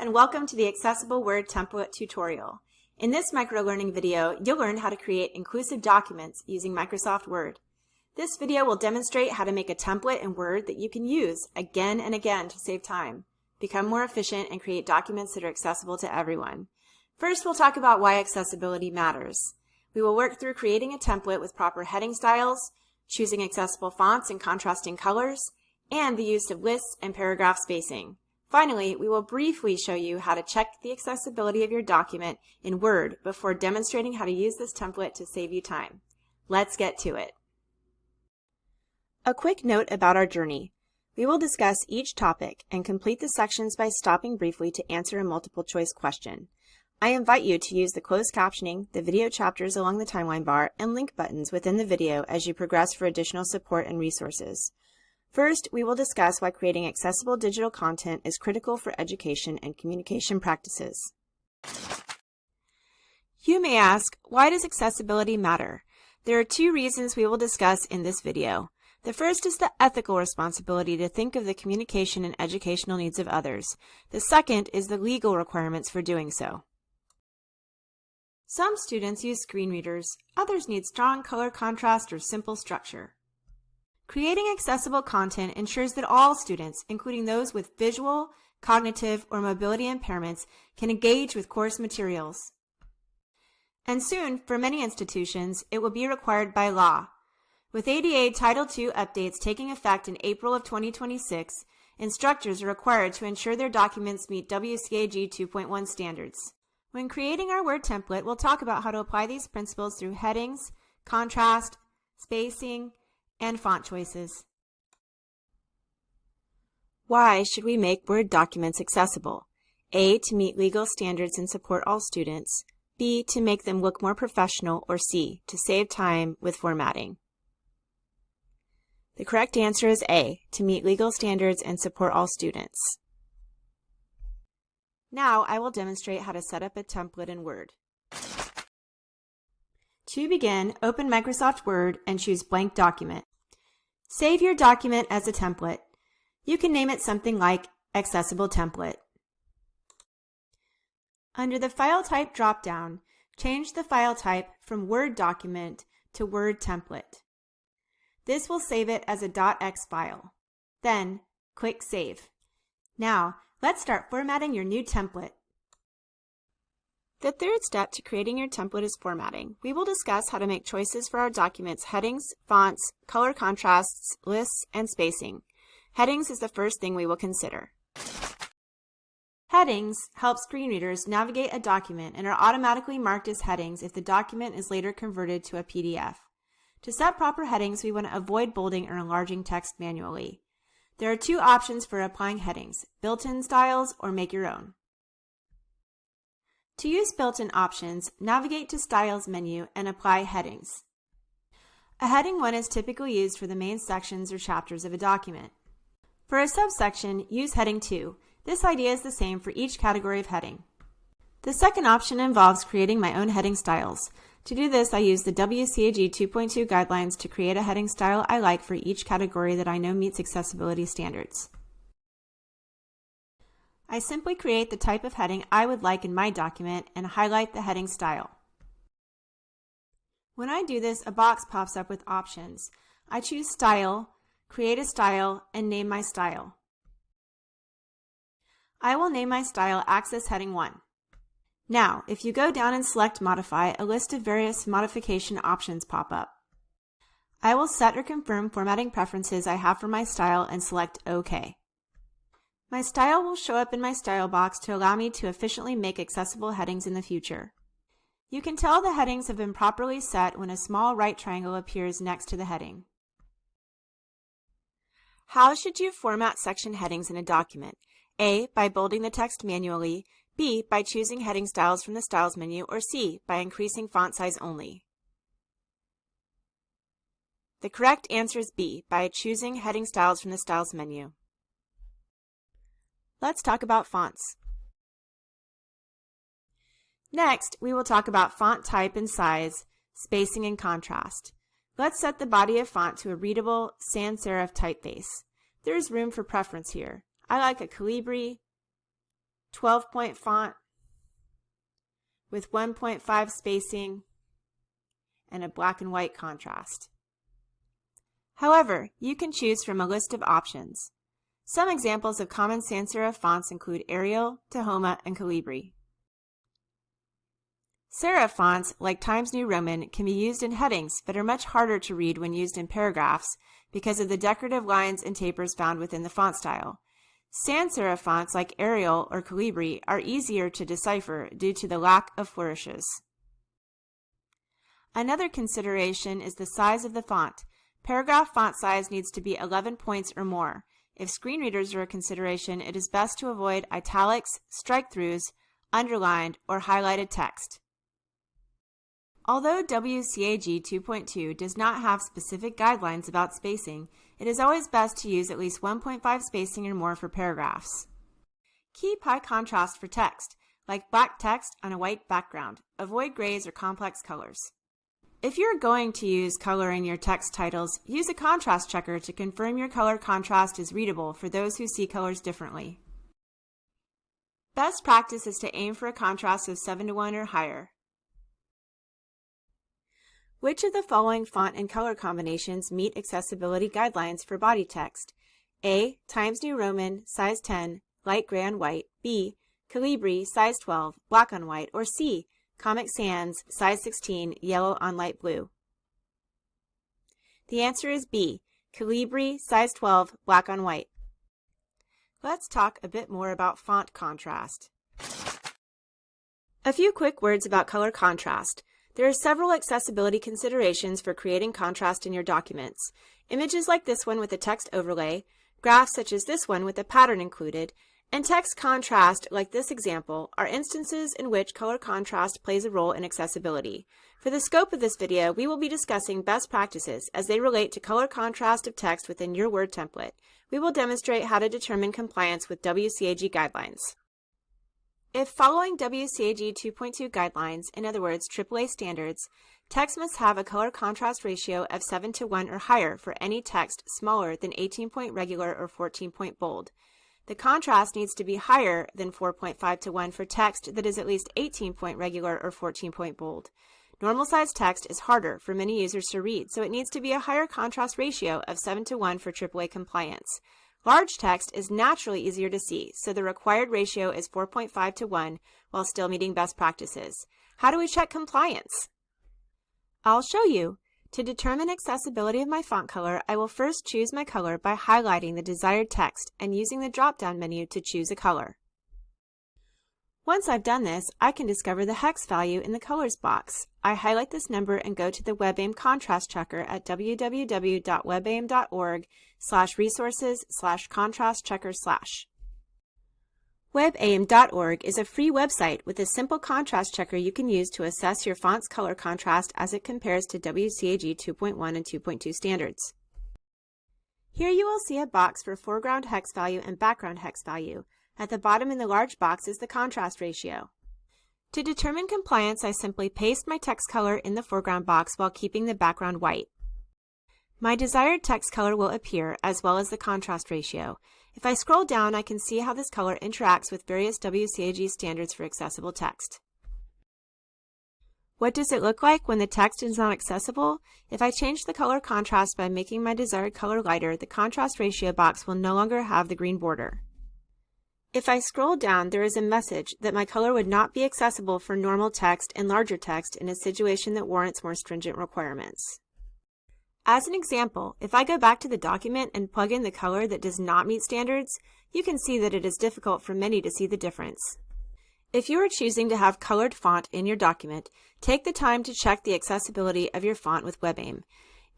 and welcome to the Accessible Word Template tutorial. In this microlearning video, you'll learn how to create inclusive documents using Microsoft Word. This video will demonstrate how to make a template in Word that you can use again and again to save time, become more efficient, and create documents that are accessible to everyone. First, we'll talk about why accessibility matters. We will work through creating a template with proper heading styles, choosing accessible fonts and contrasting colors, and the use of lists and paragraph spacing. Finally, we will briefly show you how to check the accessibility of your document in Word before demonstrating how to use this template to save you time. Let's get to it. A quick note about our journey. We will discuss each topic and complete the sections by stopping briefly to answer a multiple choice question. I invite you to use the closed captioning, the video chapters along the timeline bar, and link buttons within the video as you progress for additional support and resources. First, we will discuss why creating accessible digital content is critical for education and communication practices. You may ask, why does accessibility matter? There are two reasons we will discuss in this video. The first is the ethical responsibility to think of the communication and educational needs of others. The second is the legal requirements for doing so. Some students use screen readers, others need strong color contrast or simple structure. Creating accessible content ensures that all students, including those with visual, cognitive, or mobility impairments, can engage with course materials. And soon, for many institutions, it will be required by law. With ADA Title II updates taking effect in April of 2026, instructors are required to ensure their documents meet WCAG 2.1 standards. When creating our Word template, we'll talk about how to apply these principles through headings, contrast, spacing, and font choices. Why should we make Word documents accessible? A, to meet legal standards and support all students. B, to make them look more professional. Or C, to save time with formatting. The correct answer is A, to meet legal standards and support all students. Now I will demonstrate how to set up a template in Word. To begin, open Microsoft Word and choose Blank Document. Save your document as a template. You can name it something like Accessible Template. Under the File Type drop-down, change the file type from Word Document to Word Template. This will save it as a .x file. Then, click Save. Now, let's start formatting your new template. The third step to creating your template is formatting. We will discuss how to make choices for our documents: headings, fonts, color contrasts, lists, and spacing. Headings is the first thing we will consider. Headings help screen readers navigate a document and are automatically marked as headings if the document is later converted to a PDF. To set proper headings, we want to avoid bolding or enlarging text manually. There are two options for applying headings: built-in styles or make your own. To use built-in options, navigate to Styles menu and apply Headings. A heading 1 is typically used for the main sections or chapters of a document. For a subsection, use heading 2. This idea is the same for each category of heading. The second option involves creating my own heading styles. To do this, I use the WCAG 2.2 guidelines to create a heading style I like for each category that I know meets accessibility standards. I simply create the type of heading I would like in my document and highlight the heading style. When I do this, a box pops up with options. I choose Style, create a style, and name my style. I will name my style Access Heading 1. Now, if you go down and select Modify, a list of various modification options pop up. I will set or confirm formatting preferences I have for my style and select OK. My style will show up in my style box to allow me to efficiently make accessible headings in the future. You can tell the headings have been properly set when a small right triangle appears next to the heading. How should you format section headings in a document? A, by bolding the text manually, B, by choosing heading styles from the Styles menu, or C, by increasing font size only. The correct answer is B, by choosing heading styles from the Styles menu. Let's talk about fonts. Next, we will talk about font type and size, spacing and contrast. Let's set the body of font to a readable sans serif typeface. There is room for preference here. I like a Calibri, 12-point font with 1.5 spacing and a black and white contrast. However, you can choose from a list of options. Some examples of common sans serif fonts include Arial, Tahoma, and Calibri. Serif fonts, like Times New Roman, can be used in headings but are much harder to read when used in paragraphs because of the decorative lines and tapers found within the font style. Sans serif fonts like Arial or Calibri are easier to decipher due to the lack of flourishes. Another consideration is the size of the font. Paragraph font size needs to be 11 points or more. If screen readers are a consideration, it is best to avoid italics, strike-throughs, underlined, or highlighted text. Although WCAG 2.2 does not have specific guidelines about spacing, it is always best to use at least 1.5 spacing or more for paragraphs. Keep high contrast for text, like black text on a white background. Avoid grays or complex colors. If you're going to use color in your text titles, use a contrast checker to confirm your color contrast is readable for those who see colors differently. Best practice is to aim for a contrast of 7:1 or higher. Which of the following font and color combinations meet accessibility guidelines for body text? A. Times New Roman, size 10, light gray on white. B. Calibri, size 12, black on white. Or C. Comic Sans, size 16, yellow on light blue. The answer is B. Calibri, size 12, black on white. Let's talk a bit more about font contrast. A few quick words about color contrast. There are several accessibility considerations for creating contrast in your documents. Images like this one with a text overlay, graphs such as this one with a pattern included, and text contrast like this example are instances in which color contrast plays a role in accessibility. For the scope of this video, we will be discussing best practices as they relate to color contrast of text within your Word template. We will demonstrate how to determine compliance with WCAG guidelines. If following WCAG 2.2 guidelines, in other words, AAA standards, text must have a color contrast ratio of 7:1 or higher for any text smaller than 18-point regular or 14-point bold. The contrast needs to be higher than 4.5:1 for text that is at least 18-point regular or 14-point bold. Normal size text is harder for many users to read, so it needs to be a higher contrast ratio of 7:1 for AAA compliance. Large text is naturally easier to see, so the required ratio is 4.5:1 while still meeting best practices. How do we check compliance? I'll show you. To determine accessibility of my font color, I will first choose my color by highlighting the desired text and using the drop-down menu to choose a color. Once I've done this, I can discover the hex value in the colors box. I highlight this number and go to the WebAIM contrast checker at www.webaim.org/resources/contrast-checker/. WebAIM.org is a free website with a simple contrast checker you can use to assess your font's color contrast as it compares to WCAG 2.1 and 2.2 standards. Here you will see a box for foreground hex value and background hex value. At the bottom in the large box is the contrast ratio. To determine compliance, I simply paste my text color in the foreground box while keeping the background white. My desired text color will appear, as well as the contrast ratio. If I scroll down, I can see how this color interacts with various WCAG standards for accessible text. What does it look like when the text is not accessible? If I change the color contrast by making my desired color lighter, the contrast ratio box will no longer have the green border. If I scroll down, there is a message that my color would not be accessible for normal text and larger text in a situation that warrants more stringent requirements. As an example, if I go back to the document and plug in the color that does not meet standards, you can see that it is difficult for many to see the difference. If you are choosing to have colored font in your document, take the time to check the accessibility of your font with WebAIM.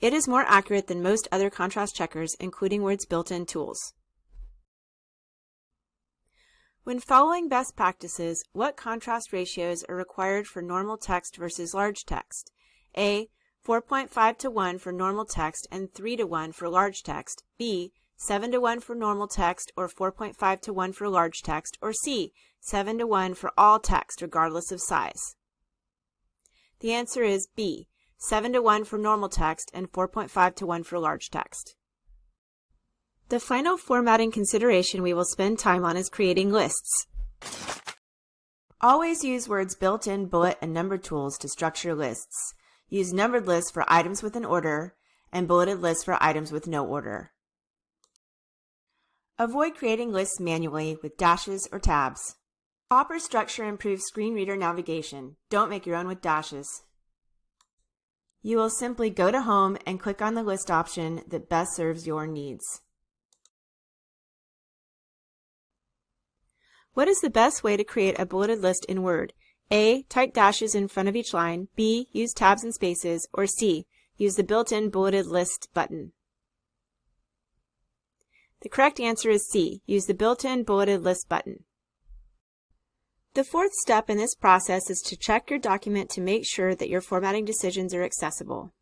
It is more accurate than most other contrast checkers, including Word's built-in tools. When following best practices, what contrast ratios are required for normal text versus large text? A. 4.5:1 for normal text and 3:1 for large text. B. 7:1 for normal text or 4.5:1 for large text. Or C. 7:1 for all text regardless of size. The answer is B. 7:1 for normal text and 4.5:1 for large text. The final formatting consideration we will spend time on is creating lists. Always use Word's built-in bullet and number tools to structure lists. Use numbered lists for items with an order and bulleted lists for items with no order. Avoid creating lists manually with dashes or tabs. Proper structure improves screen reader navigation. Don't make your own with dashes. You will simply go to Home and click on the list option that best serves your needs. What is the best way to create a bulleted list in Word? A. Type dashes in front of each line. B. Use tabs and spaces. Or C. Use the built-in bulleted list button. The correct answer is C. Use the built-in bulleted list button. The fourth step in this process is to check your document to make sure that your formatting decisions are accessible.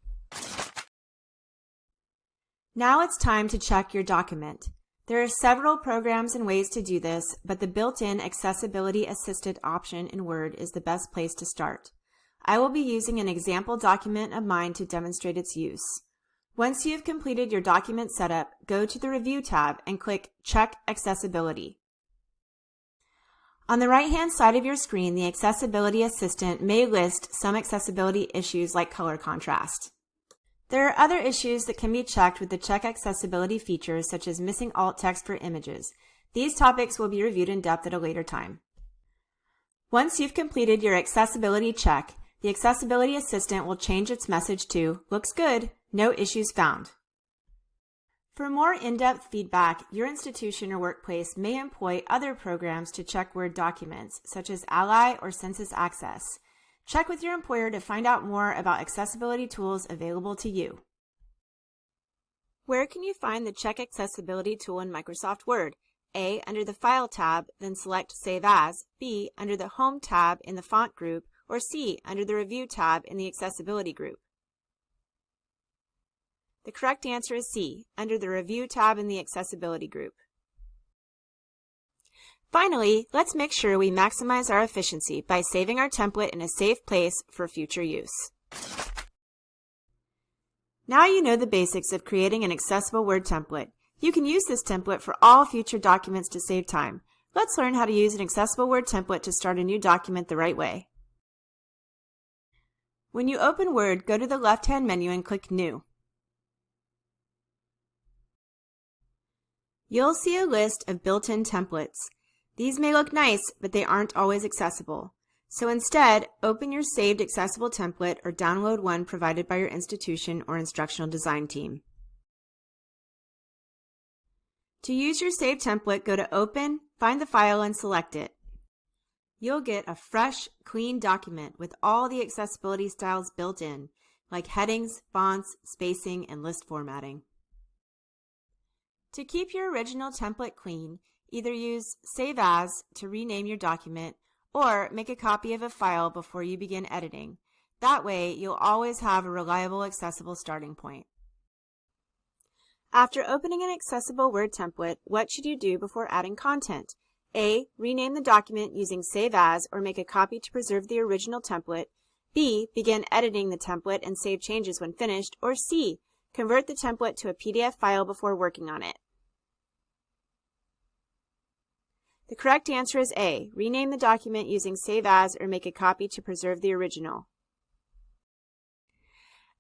Now it's time to check your document. There are several programs and ways to do this, but the built-in Accessibility Assistant option in Word is the best place to start. I will be using an example document of mine to demonstrate its use. Once you have completed your document setup, go to the Review tab and click Check Accessibility. On the right-hand side of your screen, the Accessibility Assistant may list some accessibility issues like color contrast. There are other issues that can be checked with the Check Accessibility features, such as missing alt text for images. These topics will be reviewed in depth at a later time. Once you've completed your accessibility check, the Accessibility Assistant will change its message to "Looks good, no issues found." For more in-depth feedback, your institution or workplace may employ other programs to check Word documents, such as Ally or Census Access. Check with your employer to find out more about accessibility tools available to you. Where can you find the Check Accessibility tool in Microsoft Word? A. Under the File tab, then select Save As. B. Under the Home tab in the Font group. Or C. Under the Review tab in the Accessibility group. The correct answer is C. Under the Review tab in the Accessibility group. Finally, let's make sure we maximize our efficiency by saving our template in a safe place for future use. Now you know the basics of creating an accessible Word template. You can use this template for all future documents to save time. Let's learn how to use an accessible Word template to start a new document the right way. When you open Word, go to the left-hand menu and click New. You'll see a list of built-in templates. These may look nice, but they aren't always accessible. So instead, open your saved accessible template or download one provided by your institution or instructional design team. To use your saved template, go to Open, find the file, and select it. You'll get a fresh, clean document with all the accessibility styles built in, like headings, fonts, spacing, and list formatting. To keep your original template clean, either use Save As to rename your document or make a copy of a file before you begin editing. That way, you'll always have a reliable, accessible starting point. After opening an accessible Word template, what should you do before adding content? A. Rename the document using Save As or make a copy to preserve the original template. B. Begin editing the template and save changes when finished. Or C. Convert the template to a PDF file before working on it. The correct answer is A. Rename the document using Save As or make a copy to preserve the original.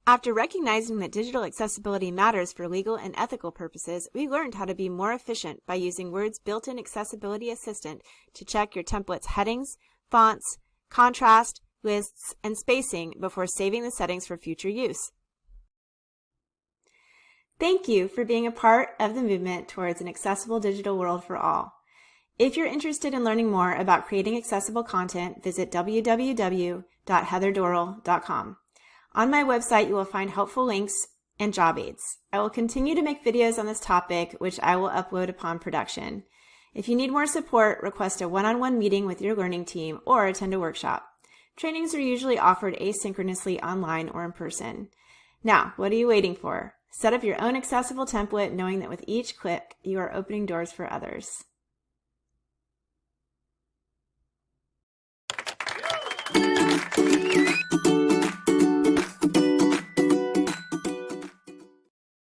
After recognizing that digital accessibility matters for legal and ethical purposes, we learned how to be more efficient by using Word's built-in Accessibility Assistant to check your template's headings, fonts, contrast, lists, and spacing before saving the settings for future use. Thank you for being a part of the movement towards an accessible digital world for all. If you're interested in learning more about creating accessible content, visit www.heatherdorrell.com. On my website, you will find helpful links and job aids. I will continue to make videos on this topic, which I will upload upon production. If you need more support, request a one-on-one meeting with your learning team or attend a workshop. Trainings are usually offered asynchronously online or in person. Now, what are you waiting for? Set up your own accessible template, knowing that with each click, you are opening doors for others.